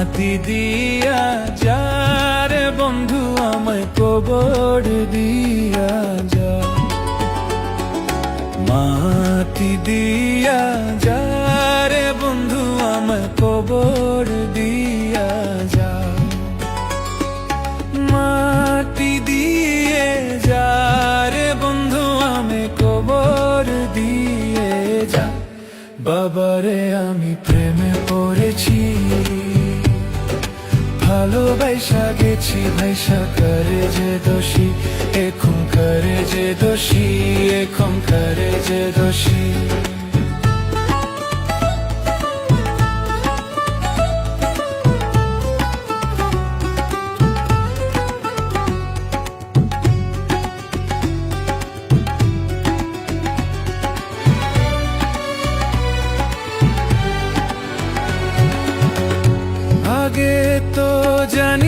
মাটি দিয়া যারে বন্ধু আমায় কবর দিয়া যা, মাটি দিয়া যারে বন্ধু আমায় কবর দিয়া যা, মাটি দিয়ে যারে বন্ধু আমায় কবর দিয়ে যা। বাবারে আমি প্রেমে পড়েছি, ভালোবাসা গেছি ভাইসা করে যে দোষী, এখন করে যে দোষী, এখন করে যে দোষী। আগে তো জানি